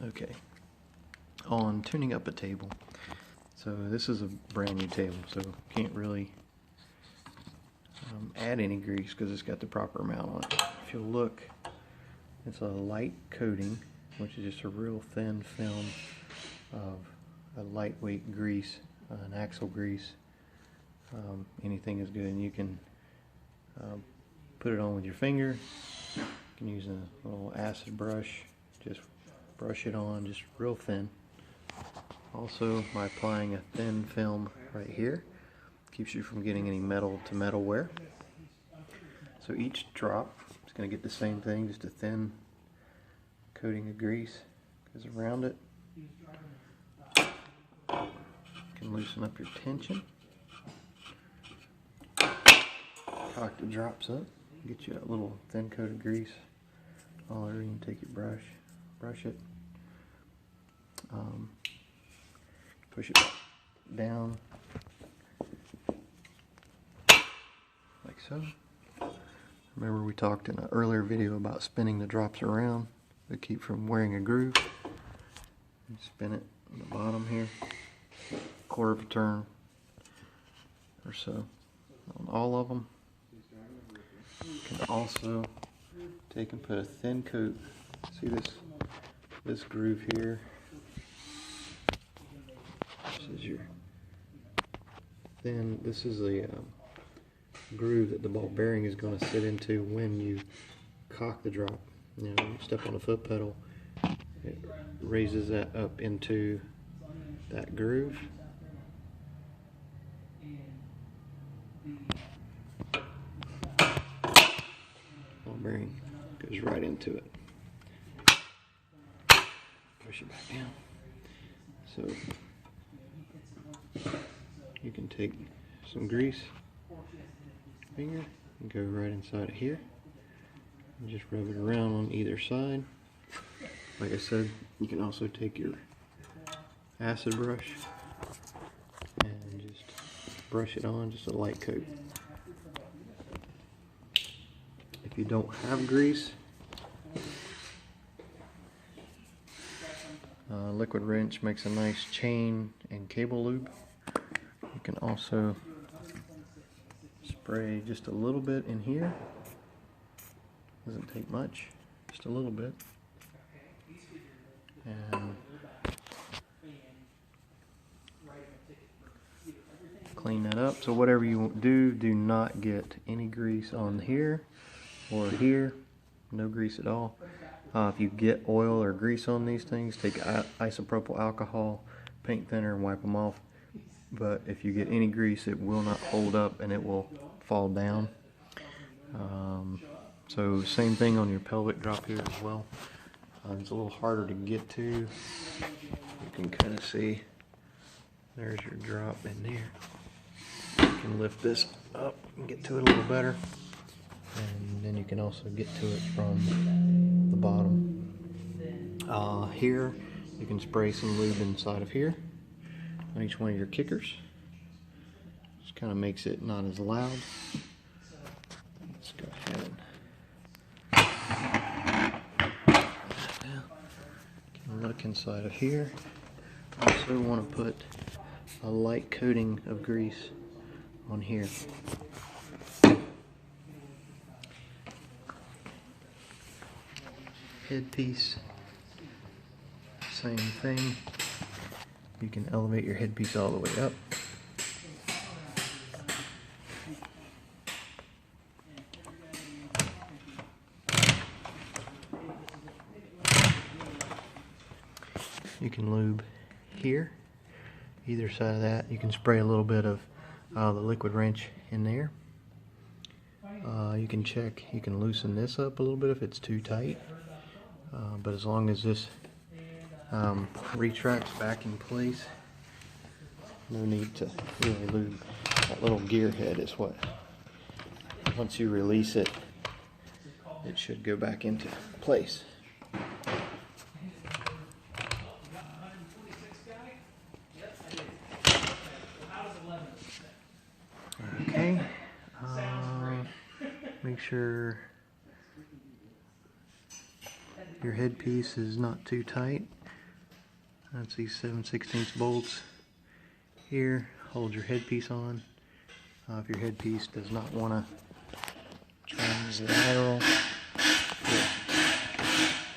Okay, on tuning up a table. So this is a brand new table, so can't really add any grease because it's got the proper amount on it. If you'll look, it's a light coating, which is just a real thin film of a lightweight grease, an axle grease. Anything is good, and you can put it on with your finger. You can use a little acid brush, just brush it on, just real thin. Also, by applying a thin film right here, keeps you from getting any metal to metal wear. So each drop is going to get the same thing, just a thin coating of grease goes around it. You can loosen up your tension. Cock the drops up, get you a little thin coat of grease all over. You can take your brush it, push it down like so. Remember, we talked in an earlier video about spinning the drops around to keep from wearing a groove. You spin it on the bottom here, quarter of a turn or so on all of them. You can also take and put a thin coat. See this groove here? This is a groove that the ball bearing is going to sit into when you cock the drop. You know, you step on the foot pedal, it raises that up into that groove. Ball bearing goes right into it. Push it back down. So you can take some grease, finger, and go right inside of here and just rub it around on either side. Like I said, you can also take your acid brush and just brush it on, just a light coat. If you don't have grease, liquid wrench makes a nice chain and cable lube. You can also spray just a little bit in here. Doesn't take much, just a little bit. And clean that up. So whatever you do not get any grease on here or here. No grease at all. If you get oil or grease on these things, take isopropyl alcohol, paint thinner, and wipe them off. But if you get any grease, it will not hold up and it will fall down. So same thing on your pelvic drop here as well. It's a little harder to get to. You can kind of see there's your drop in there. You can lift this up and get to it a little better. And then you can also get to it from the bottom. Here, you can spray some lube inside of here on each one of your kickers. Just kind of makes it not as loud. Let's go ahead and look inside of here. Also want to put a light coating of grease on here. Headpiece, same thing. You can elevate your headpiece all the way up. You can lube here, either side of that. You can spray a little bit of the liquid wrench in there. You can check, you can loosen this up a little bit if it's too tight. But as long as this retracts back in place, no need to really lube. That little gear head is what, once you release it, it should go back into place. Okay, make sure your headpiece is not too tight. That's these 7/16 bolts here. Hold your headpiece on. If your headpiece does not want to translateral,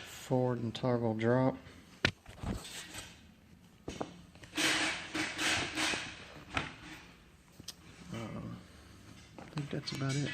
forward and toggle drop. I think that's about it.